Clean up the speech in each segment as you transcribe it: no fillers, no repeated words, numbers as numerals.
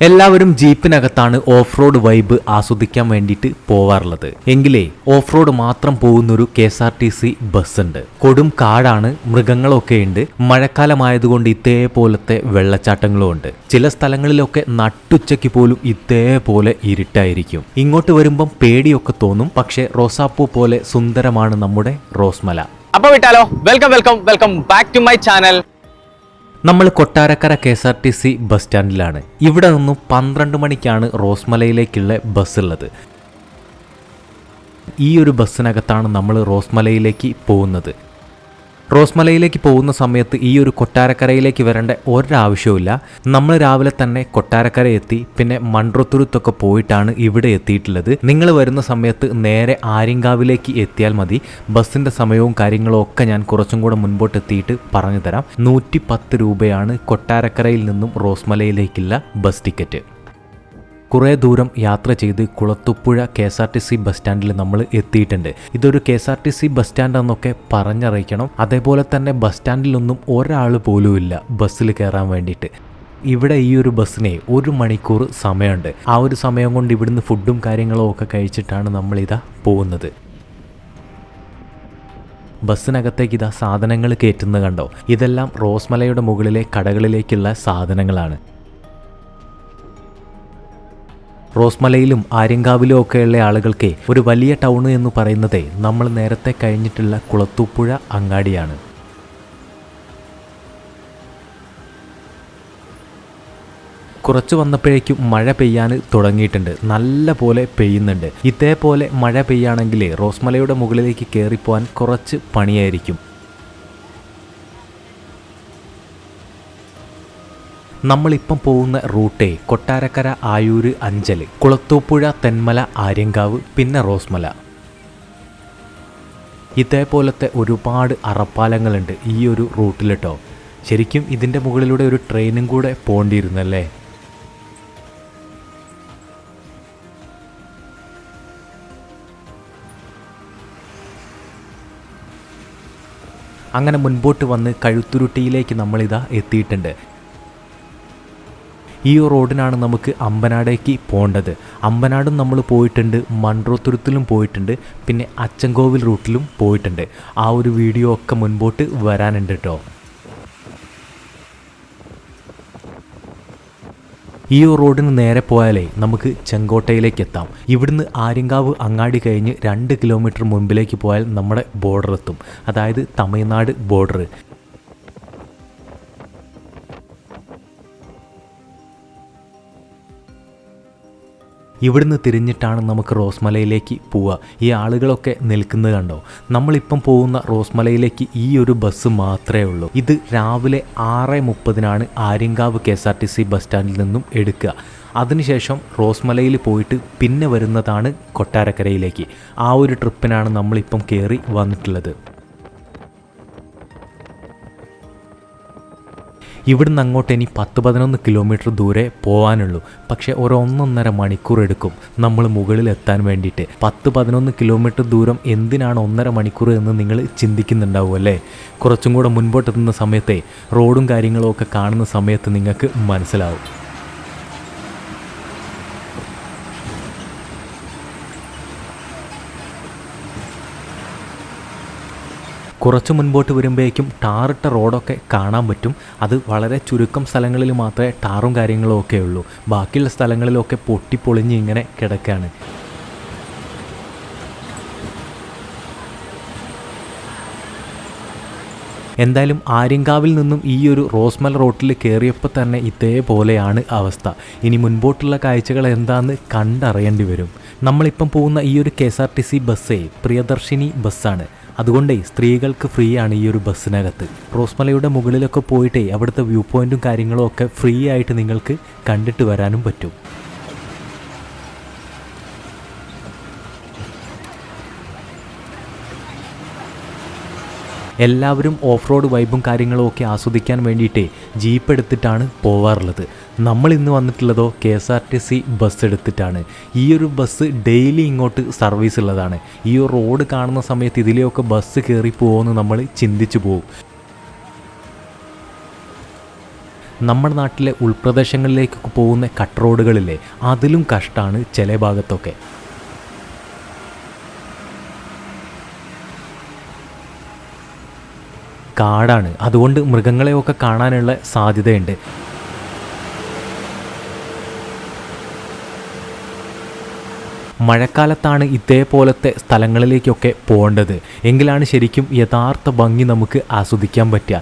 എല്ലാവരും ജീപ്പിനകത്താണ് off road vibe ആസ്വദിക്കാൻ വേണ്ടിയിട്ട് പോവാറുള്ളത്. എങ്കിലേ ഓഫ് റോഡ് മാത്രം പോകുന്നൊരു KSRTC ബസ് ഉണ്ട്. കൊടും കാടാണ്, മൃഗങ്ങളൊക്കെ ഉണ്ട്. മഴക്കാലമായതുകൊണ്ട് ഇതേപോലത്തെ വെള്ളച്ചാട്ടങ്ങളും ഉണ്ട്. ചില സ്ഥലങ്ങളിലൊക്കെ നട്ടുച്ചയ്ക്ക് പോലും ഇതേപോലെ ഇരുട്ടായിരിക്കും. ഇങ്ങോട്ട് വരുമ്പം പേടിയൊക്കെ തോന്നും. പക്ഷെ റോസാപ്പൂ പോലെ സുന്ദരമാണ് നമ്മുടെ റോസ്മല. അപ്പോൾ വിട്ടാലോ? Welcome back to my channel. നമ്മൾ കൊട്ടാരക്കര KSRTC ബസ് സ്റ്റാൻഡിലാണ്. ഇവിടെ നിന്നും 12 മണിക്കാണ് റോസ്മലയിലേക്കുള്ള ബസ് ഉള്ളത്. ഈ ഒരു ബസ്സിനകത്താണ് നമ്മൾ റോസ്മലയിലേക്ക് പോകുന്നത്. റോസ്മലയിലേക്ക് പോകുന്ന സമയത്ത് ഈ ഒരു കൊട്ടാരക്കരയിലേക്ക് വരേണ്ട ഒരാവശ്യവുമില്ല. നമ്മൾ രാവിലെ തന്നെ കൊട്ടാരക്കര എത്തി, പിന്നെ മൺട്രോത്തുരുത്തൊക്കെ പോയിട്ടാണ് ഇവിടെ എത്തിയിട്ടുള്ളത്. നിങ്ങൾ വരുന്ന സമയത്ത് നേരെ ആര്യങ്കാവിലേക്ക് എത്തിയാൽ മതി. ബസ്സിൻ്റെ സമയവും കാര്യങ്ങളും ഒക്കെ ഞാൻ കുറച്ചും കൂടെ മുൻപോട്ട് എത്തിയിട്ട് പറഞ്ഞു തരാം. 110 രൂപയാണ് കൊട്ടാരക്കരയിൽ നിന്നും റോസ്മലയിലേക്കുള്ള ബസ് ടിക്കറ്റ്. കുറേ ദൂരം യാത്ര ചെയ്ത് കുളത്തുപ്പുഴ KSRTC ബസ് സ്റ്റാൻഡിൽ നമ്മൾ എത്തിയിട്ടുണ്ട്. ഇതൊരു KSRTC ബസ് സ്റ്റാൻഡ് എന്നൊക്കെ പറഞ്ഞറിയിക്കണം. അതേപോലെ തന്നെ ബസ് സ്റ്റാൻഡിലൊന്നും ഒരാൾ പോലും ഇല്ല ബസ്സിൽ കയറാൻ വേണ്ടിയിട്ട്. ഇവിടെ ഈ ഒരു ബസ്സിനെ 1 മണിക്കൂർ സമയമുണ്ട്. ആ ഒരു സമയം കൊണ്ട് ഇവിടുന്ന് ഫുഡും കാര്യങ്ങളും ഒക്കെ കഴിച്ചിട്ടാണ് നമ്മളിതാ പോകുന്നത്. ബസ്സിനകത്തേക്ക് ഇതാ സാധനങ്ങൾ കയറ്റുന്നത് കണ്ടോ? ഇതെല്ലാം റോസ്മലയുടെ മുകളിലെ കടകളിലേക്കുള്ള സാധനങ്ങളാണ്. റോസ്മലയിലും ആര്യങ്കാവിലും ഒക്കെയുള്ള ആളുകൾക്ക് ഒരു വലിയ ടൗൺ എന്ന് പറയുന്നത് നമ്മൾ നേരത്തെ കഴിഞ്ഞിട്ടുള്ള കുളത്തൂപ്പുഴ അങ്ങാടിയാണ്. കുറച്ച് വന്നപ്പോഴേക്കും മഴ പെയ്യാൻ തുടങ്ങിയിട്ടുണ്ട്. നല്ല പോലെ പെയ്യുന്നുണ്ട്. ഇതേപോലെ മഴ പെയ്യാണെങ്കിൽ റോസ്മലയുടെ മുകളിലേക്ക് കയറിപ്പോവാൻ കുറച്ച് പണിയായിരിക്കും. നമ്മളിപ്പം പോകുന്ന റൂട്ടേ കൊട്ടാരക്കര, ആയൂര്, അഞ്ചൽ, കുളത്തൂപ്പുഴ, തെന്മല, ആര്യങ്കാവ്, പിന്നെ റോസ്മല. ഇതേപോലത്തെ ഒരുപാട് അറപ്പാലങ്ങളുണ്ട് ഈ ഒരു റൂട്ടിൽ കേട്ടോ. ശരിക്കും ഇതിൻ്റെ മുകളിലൂടെ ഒരു ട്രെയിനും കൂടെ പോകേണ്ടിയിരുന്നല്ലേ. അങ്ങനെ മുൻപോട്ട് വന്ന് കഴുത്തുരുട്ടിയിലേക്ക് നമ്മളിതാ എത്തിയിട്ടുണ്ട്. ഈ റോഡിനാണ് നമുക്ക് അമ്പനാടേക്ക് പോകേണ്ടത്. അമ്പനാടും നമ്മൾ പോയിട്ടുണ്ട്, മൺട്രോത്തുരുത്തിലും പോയിട്ടുണ്ട്, പിന്നെ അച്ചൻകോവിൽ റൂട്ടിലും പോയിട്ടുണ്ട്. ആ ഒരു വീഡിയോ ഒക്കെ മുൻപോട്ട് വരാനുണ്ട് കേട്ടോ. ഈ റോഡിന് നേരെ പോയാലേ നമുക്ക് ചെങ്കോട്ടയിലേക്ക് എത്താം. ഇവിടുന്ന് ആര്യങ്കാവ് അങ്ങാടി കഴിഞ്ഞ് 2 കിലോമീറ്റർ മുൻപിലേക്ക് പോയാൽ നമ്മുടെ ബോർഡർ എത്തും, അതായത് തമിഴ്നാട് ബോർഡർ. ഇവിടുന്ന് തിരിഞ്ഞിട്ടാണ് നമുക്ക് റോസ്മലയിലേക്ക് പോവുക. ഈ ആളുകളൊക്കെ നിൽക്കുന്നത് കണ്ടോ? നമ്മളിപ്പം പോകുന്ന റോസ്മലയിലേക്ക് ഈ ഒരു ബസ് മാത്രമേ ഉള്ളൂ. ഇത് രാവിലെ 6:30 ആര്യങ്കാവ് KSRTC ബസ് സ്റ്റാൻഡിൽ നിന്നും എടുക്കുക. അതിനുശേഷം റോസ്മലയിൽ പോയിട്ട് പിന്നെ വരുന്നതാണ് കൊട്ടാരക്കരയിലേക്ക്. ആ ഒരു ട്രിപ്പിനാണ് നമ്മളിപ്പം കയറി വന്നിട്ടുള്ളത്. ഇവിടുന്ന് അങ്ങോട്ട് ഇനി 10-11 കിലോമീറ്റർ ദൂരെ പോകാനുള്ളൂ. പക്ഷേ 1.5 മണിക്കൂർ എടുക്കും നമ്മൾ മുകളിൽ എത്താൻ വേണ്ടിയിട്ട്. 10-11 കിലോമീറ്റർ ദൂരം എന്തിനാണ് 1.5 മണിക്കൂർ എന്ന് നിങ്ങൾ ചിന്തിക്കുന്നുണ്ടാവും അല്ലേ? കുറച്ചും കൂടെ മുൻപോട്ടെത്തുന്ന സമയത്തെ റോഡും കാര്യങ്ങളും ഒക്കെ കാണുന്ന സമയത്ത് നിങ്ങൾക്ക് മനസ്സിലാവും. കുറച്ച് മുൻപോട്ട് വരുമ്പോഴേക്കും ടാറിട്ട റോഡൊക്കെ കാണാൻ പറ്റും. അത് വളരെ ചുരുക്കം സ്ഥലങ്ങളിൽ മാത്രമേ ടാറും കാര്യങ്ങളും ഒക്കെ ഉള്ളൂ. ബാക്കിയുള്ള സ്ഥലങ്ങളിലൊക്കെ പൊട്ടിപ്പൊളിഞ്ഞ് ഇങ്ങനെ കിടക്കുകയാണ്. എന്തായാലും ആര്യങ്കാവിൽ നിന്നും ഈ ഒരു റോസ്മല റോട്ടിൽ കയറിയപ്പോൾ തന്നെ ഇതേപോലെയാണ് അവസ്ഥ. ഇനി മുൻപോട്ടുള്ള കാഴ്ചകൾ എന്താണെന്ന് കണ്ടറിയേണ്ടി വരും. നമ്മളിപ്പം പോകുന്ന ഈ ഒരു KSRTC ബസ്സേ പ്രിയദർശിനി ബസ്സാണ്. അതുകൊണ്ടേ സ്ത്രീകൾക്ക് ഫ്രീ ആണ് ഈ ഒരു ബസ്സിനകത്ത്. റോസ്മലയുടെ മുകളിലൊക്കെ പോയിട്ടേ അവിടുത്തെ വ്യൂ പോയിൻറ്റും കാര്യങ്ങളും ഒക്കെ ഫ്രീ ആയിട്ട് നിങ്ങൾക്ക് കണ്ടിട്ട് വരാനും പറ്റും. എല്ലാവരും ഓഫ് റോഡ് വൈബും കാര്യങ്ങളും ഒക്കെ ആസ്വദിക്കാൻ വേണ്ടിയിട്ടേ ജീപ്പ് എടുത്തിട്ടാണ് പോവാറുള്ളത്. നമ്മൾ ഇന്ന് വന്നിട്ടുള്ളതോ KSRTC ബസ് എടുത്തിട്ടാണ്. ഈ ഒരു ബസ് ഡെയിലി ഇങ്ങോട്ട് സർവീസ് ഉള്ളതാണ്. ഈ ഒരു റോഡ് കാണുന്ന സമയത്ത് ഇതിലെയൊക്കെ ബസ് കയറി പോകുമെന്ന് നമ്മൾ ചിന്തിച്ചു പോകും. നമ്മുടെ നാട്ടിലെ ഉൾപ്രദേശങ്ങളിലേക്കൊക്കെ പോകുന്ന കട്ട് റോഡുകളില്ലേ, അതിലും കഷ്ടമാണ് ചില ഭാഗത്തൊക്കെ. കാടാണ്, അതുകൊണ്ട് മൃഗങ്ങളെയൊക്കെ കാണാനുള്ള സാധ്യതയുണ്ട്. മഴക്കാലത്താണ് ഇതേപോലത്തെ സ്ഥലങ്ങളിലേക്കൊക്കെ പോകേണ്ടത്. എങ്കിലാണ് ശരിക്കും യഥാർത്ഥ ഭംഗി നമുക്ക് ആസ്വദിക്കാൻ പറ്റുക.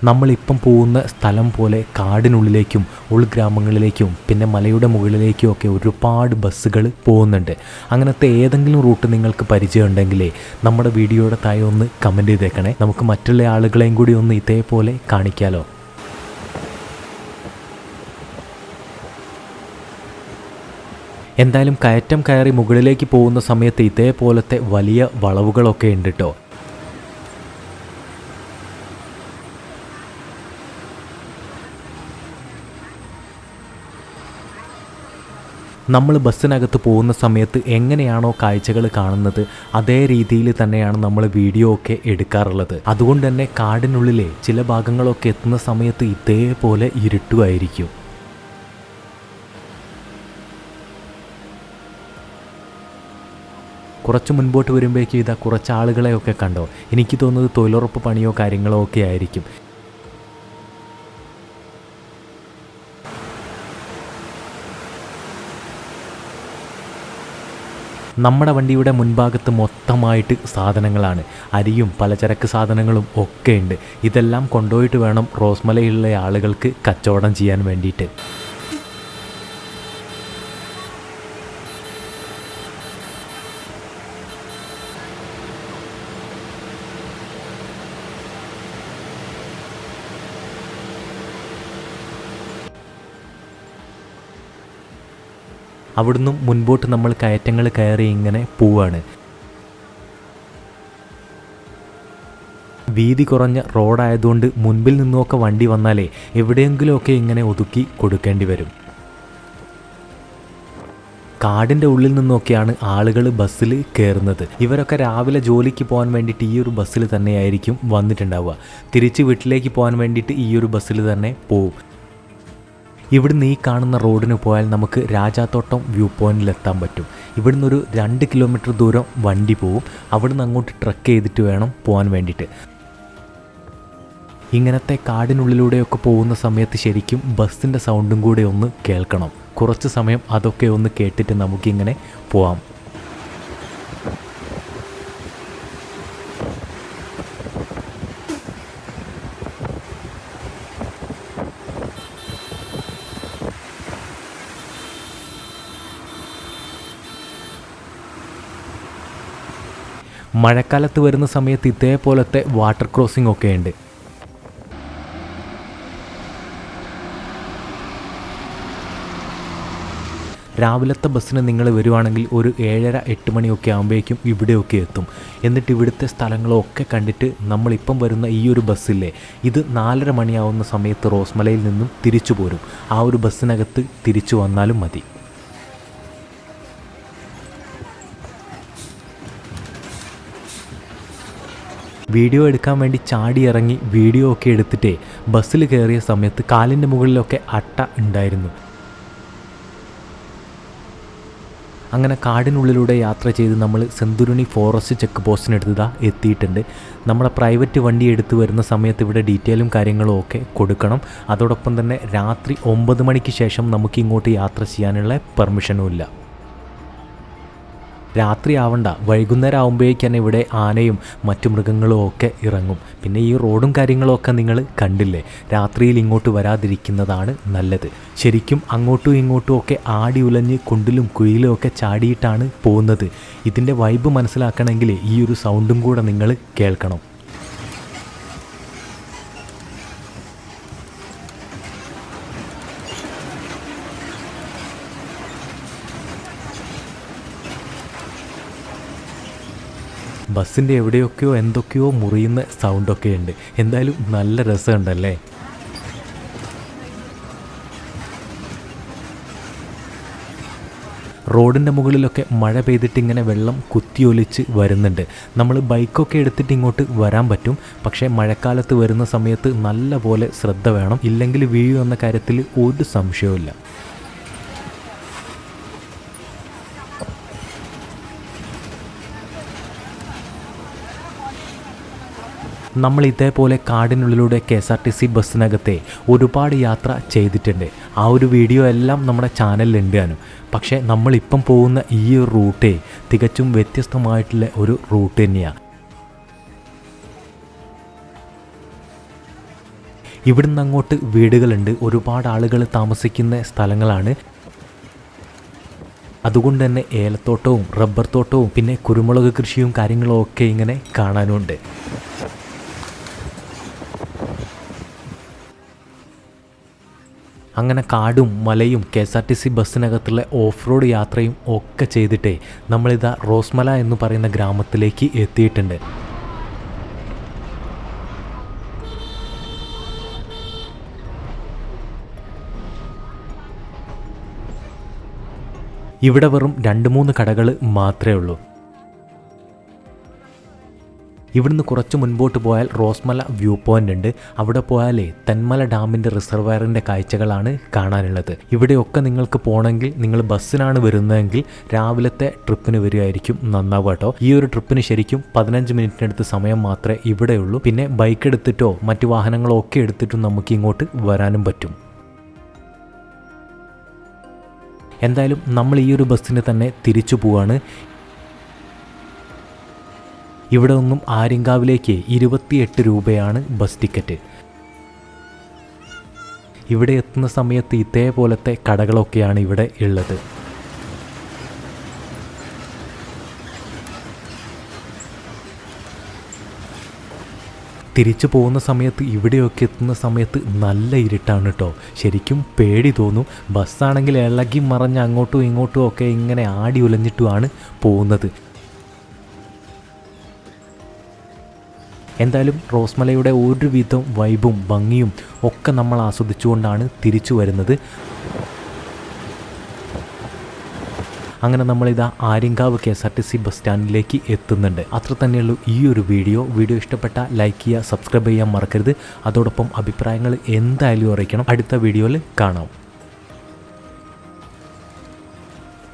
നമ്മളിപ്പം പോകുന്ന സ്ഥലം പോലെ കാടിനുള്ളിലേക്കും ഉൾഗ്രാമങ്ങളിലേക്കും പിന്നെ മലയുടെ മുകളിലേക്കും ഒക്കെ ഒരുപാട് ബസ്സുകൾ പോകുന്നുണ്ട്. അങ്ങനത്തെ ഏതെങ്കിലും റൂട്ട് നിങ്ങൾക്ക് പരിചയം ഉണ്ടെങ്കിലേ നമ്മുടെ വീഡിയോയുടെ താഴെ ഒന്ന് കമൻറ്റ് ചെയ്തേക്കണേ. നമുക്ക് മറ്റുള്ള ആളുകളെയും കൂടി ഒന്ന് ഇതേപോലെ കാണിക്കാമല്ലോ. എന്തായാലും കയറ്റം കയറി മുകളിലേക്ക് പോകുന്ന സമയത്ത് ഇതേപോലത്തെ വലിയ വളവുകളൊക്കെ ഉണ്ട് കേട്ടോ. നമ്മൾ ബസ്സിനകത്ത് പോകുന്ന സമയത്ത് എങ്ങനെയാണോ കാഴ്ചകൾ കാണുന്നത് അതേ രീതിയിൽ തന്നെയാണ് നമ്മൾ വീഡിയോ ഒക്കെ എടുക്കാറുള്ളത്. അതുകൊണ്ട് തന്നെ കാടിനുള്ളിലെ ചില ഭാഗങ്ങളൊക്കെ എത്തുന്ന സമയത്ത് ഇതേപോലെ ഇരുട്ടുമായിരിക്കും. കുറച്ച് മുൻപോട്ട് വരുമ്പോഴേക്കും ഇതാ കുറച്ച് ആളുകളെയൊക്കെ കണ്ടോ. എനിക്ക് തോന്നുന്നത് തൊഴിലുറപ്പ് പണിയോ കാര്യങ്ങളോ ഒക്കെ ആയിരിക്കും. നമ്മുടെ വണ്ടിയുടെ മുൻഭാഗത്ത് മൊത്തമായിട്ട് സാധനങ്ങളാണ്. അരിയും പലചരക്ക് സാധനങ്ങളും ഒക്കെ ഉണ്ട്. ഇതെല്ലാം കൊണ്ടുപോയിട്ട് വേണം റോസ്മലയിലുള്ള ആളുകൾക്ക് കച്ചവടം ചെയ്യാൻ വേണ്ടിയിട്ട്. അവിടുന്ന് മുൻപോട്ട് നമ്മൾ കയറ്റങ്ങൾ കയറി ഇങ്ങനെ പോവാണ്. വീതി കുറഞ്ഞ റോഡായതുകൊണ്ട് മുൻപിൽ നിന്നൊക്കെ വണ്ടി വന്നാലേ എവിടെയെങ്കിലുമൊക്കെ ഇങ്ങനെ ഒതുക്കി കൊടുക്കേണ്ടി വരും. കാടിൻ്റെ ഉള്ളിൽ നിന്നൊക്കെയാണ് ആളുകൾ ബസ്സിൽ കയറുന്നത്. ഇവരൊക്കെ രാവിലെ ജോലിക്ക് പോകാൻ വേണ്ടിയിട്ട് ഈ ഒരു ബസ്സിൽ തന്നെയായിരിക്കും വന്നിട്ടുണ്ടാവുക. തിരിച്ച് വീട്ടിലേക്ക് പോകാൻ വേണ്ടിയിട്ട് ഈ ഒരു ബസ്സിൽ തന്നെ പോവും. ഇവിടുന്ന് ഈ കാണുന്ന റോഡിന് പോയാൽ നമുക്ക് രാജാത്തോട്ടം വ്യൂ പോയിന്റിലെത്താൻ പറ്റും. ഇവിടുന്ന് ഒരു 2 കിലോമീറ്റർ ദൂരം വണ്ടി പോവും. അവിടുന്ന് അങ്ങോട്ട് ട്രക്ക് ചെയ്തിട്ട് വേണം പോകാൻ വേണ്ടിയിട്ട്. ഇങ്ങനത്തെ കാടിനുള്ളിലൂടെയൊക്കെ പോകുന്ന സമയത്ത് ശരിക്കും ബസ്സിൻ്റെ സൗണ്ടും കൂടെ ഒന്ന് കേൾക്കണം. കുറച്ച് സമയം അതൊക്കെ ഒന്ന് കേട്ടിട്ട് നമുക്കിങ്ങനെ പോവാം. മഴക്കാലത്ത് വരുന്ന സമയത്ത് ഇതേപോലത്തെ വാട്ടർ ക്രോസിംഗ് ഒക്കെ ഉണ്ട്. രാവിലത്തെ ബസ്സിന് നിങ്ങൾ വരുവാണെങ്കിൽ ഒരു 7:30-8 മണിയൊക്കെ ആകുമ്പോഴേക്കും ഇവിടെയൊക്കെ എത്തും. എന്നിട്ട് ഇവിടുത്തെ സ്ഥലങ്ങളൊക്കെ കണ്ടിട്ട് നമ്മളിപ്പം വരുന്ന ഈ ഒരു ബസ്സില്ലേ, ഇത് 4:30 മണിയാവുന്ന സമയത്ത് റോസ്മലയിൽ നിന്നും തിരിച്ചു പോരും. ആ ഒരു ബസ്സിനകത്ത് തിരിച്ചു വന്നാലും മതി. വീഡിയോ എടുക്കാൻ വേണ്ടി ചാടി ഇറങ്ങി വീഡിയോ ഒക്കെ എടുത്തിട്ടേ ബസ്സിൽ കയറിയ സമയത്ത് കാലിൻ്റെ മുകളിലൊക്കെ അട്ട ഉണ്ടായിരുന്നു. അങ്ങനെ കാടിനുള്ളിലൂടെ യാത്ര ചെയ്ത് നമ്മൾ സെന്തുരുണി ഫോറസ്റ്റ് ചെക്ക് പോസ്റ്റിനടുത്ത് എത്തിയിട്ടുണ്ട്. നമ്മുടെ പ്രൈവറ്റ് വണ്ടി എടുത്ത് വരുന്ന സമയത്ത് ഇവിടെ ഡീറ്റെയിലും കാര്യങ്ങളും ഒക്കെ കൊടുക്കണം. അതോടൊപ്പം തന്നെ രാത്രി 9 മണിക്ക് ശേഷം നമുക്ക് ഇങ്ങോട്ട് യാത്ര ചെയ്യാനുള്ള പെർമിഷനും ഇല്ല. രാത്രി ആവണ്ട, വൈകുന്നേരം ആകുമ്പോഴേക്ക് തന്നെ ഇവിടെ ആനയും മറ്റു മൃഗങ്ങളും ഒക്കെ ഇറങ്ങും. പിന്നെ ഈ റോഡും കാര്യങ്ങളൊക്കെ നിങ്ങൾ കണ്ടില്ലേ, രാത്രിയിൽ ഇങ്ങോട്ട് വരാതിരിക്കുന്നതാണ് നല്ലത്. ശരിക്കും അങ്ങോട്ടും ഇങ്ങോട്ടും ഒക്കെ ആടി ഉലഞ്ഞ് കുണ്ടിലും കുഴിയിലും ഒക്കെ ചാടിയിട്ടാണ് പോകുന്നത്. ഇതിൻ്റെ വൈബ് മനസ്സിലാക്കണമെങ്കിൽ ഈ ഒരു സൗണ്ടും കൂടെ നിങ്ങൾ കേൾക്കണം. ബസ്സിൻ്റെ എവിടെയൊക്കെയോ എന്തൊക്കെയോ മുറിയുന്ന സൗണ്ടൊക്കെ ഉണ്ട്. എന്തായാലും നല്ല രസമുണ്ടല്ലേ. റോഡിൻ്റെ മുകളിലൊക്കെ മഴ പെയ്തിട്ട് ഇങ്ങനെ വെള്ളം കുത്തിയൊലിച്ച് വരുന്നുണ്ട്. നമ്മൾ ബൈക്കൊക്കെ എടുത്തിട്ട് ഇങ്ങോട്ട് വരാൻ പറ്റും, പക്ഷേ മഴക്കാലത്ത് വരുന്ന സമയത്ത് നല്ല പോലെ ശ്രദ്ധ വേണം, ഇല്ലെങ്കിൽ വീഴും എന്ന കാര്യത്തിൽ ഒരു സംശയവുമില്ല. നമ്മൾ ഇതേപോലെ കാടിനുള്ളിലൂടെ KSRTC ബസ്സിനകത്തെ ഒരുപാട് യാത്ര ചെയ്തിട്ടുണ്ട്. ആ ഒരു വീഡിയോ എല്ലാം നമ്മുടെ ചാനലിലുണ്ട് താനും. പക്ഷേ നമ്മളിപ്പം പോകുന്ന ഈ ഒരു റൂട്ടേ തികച്ചും വ്യത്യസ്തമായിട്ടുള്ള ഒരു റൂട്ട് തന്നെയാണ്. ഇവിടുന്ന് അങ്ങോട്ട് വീടുകളുണ്ട്, ഒരുപാട് ആളുകൾ താമസിക്കുന്ന സ്ഥലങ്ങളാണ്. അതുകൊണ്ട് തന്നെ ഏലത്തോട്ടവും റബ്ബർ തോട്ടവും പിന്നെ കുരുമുളക് കൃഷിയും കാര്യങ്ങളും ഒക്കെ ഇങ്ങനെ കാണാനുണ്ട്. അങ്ങനെ കാടും മലയും KSRTC ബസ്സിനകത്തുള്ള ഓഫ് റോഡ് യാത്രയും ഒക്കെ ചെയ്തിട്ടേ നമ്മളിതാ റോസ്മല എന്ന് പറയുന്ന ഗ്രാമത്തിലേക്ക് എത്തിയിട്ടുണ്ട്. ഇവിടെ വെറും 2-3 കടകൾ മാത്രമേ ഉള്ളൂ. ഇവിടുന്ന് കുറച്ച് മുൻപോട്ട് പോയാൽ റോസ്മല വ്യൂ പോയിൻ്റ് ഉണ്ട്. അവിടെ പോയാലേ തെന്മല ഡാമിൻ്റെ റിസർവയറിൻ്റെ കാഴ്ചകളാണ് കാണാനുള്ളത്. ഇവിടെയൊക്കെ നിങ്ങൾക്ക് പോകണമെങ്കിൽ നിങ്ങൾ ബസ്സിനാണ് വരുന്നതെങ്കിൽ രാവിലത്തെ ട്രിപ്പിന് വരികയായിരിക്കും നന്നാവുക കേട്ടോ. ഈ ഒരു ട്രിപ്പിന് ശരിക്കും 15 മിനിറ്റിനടുത്ത് സമയം മാത്രമേ ഇവിടെയുള്ളൂ. പിന്നെ ബൈക്ക് എടുത്തിട്ടോ മറ്റു വാഹനങ്ങളോ ഒക്കെ എടുത്തിട്ടും നമുക്ക് ഇങ്ങോട്ട് വരാനും പറ്റും. എന്തായാലും നമ്മൾ ഈ ഒരു ബസ്സിന് തന്നെ തിരിച്ചു പോവാണ്. ഇവിടെ നിന്നും ആര്യങ്കാവിലേക്ക് 28 രൂപയാണ് ബസ് ടിക്കറ്റ്. ഇവിടെ എത്തുന്ന സമയത്ത് ഇതേപോലത്തെ കടകളൊക്കെയാണ് ഇവിടെ ഉള്ളത്. തിരിച്ചു പോകുന്ന സമയത്ത് ഇവിടെയൊക്കെ എത്തുന്ന സമയത്ത് നല്ല ഇരുട്ടാണ് കേട്ടോ. ശരിക്കും പേടി തോന്നും. ബസ്സാണെങ്കിൽ ഇളകി മറിഞ്ഞ് അങ്ങോട്ടും ഇങ്ങോട്ടും ഒക്കെ ഇങ്ങനെ ആടി ഉലഞ്ഞിട്ടുമാണ് പോകുന്നത്. എന്തായാലും റോസ്മലയുടെ ഒരുവിധം വൈബും ഭംഗിയും ഒക്കെ നമ്മൾ ആസ്വദിച്ചുകൊണ്ടാണ് തിരിച്ചു വരുന്നത്. അങ്ങനെ നമ്മളിതാ ആര്യങ്കാവ് KSRTC ബസ് സ്റ്റാൻഡിലേക്ക് എത്തുന്നുണ്ട്. അത്ര തന്നെയുള്ളൂ ഈ ഒരു വീഡിയോ ഇഷ്ടപ്പെട്ട ലൈക്ക് ചെയ്യുക, സബ്സ്ക്രൈബ് ചെയ്യാൻ മറക്കരുത്. അതോടൊപ്പം അഭിപ്രായങ്ങൾ എന്തായാലും അറിയിക്കണം. അടുത്ത വീഡിയോയിൽ കാണാം.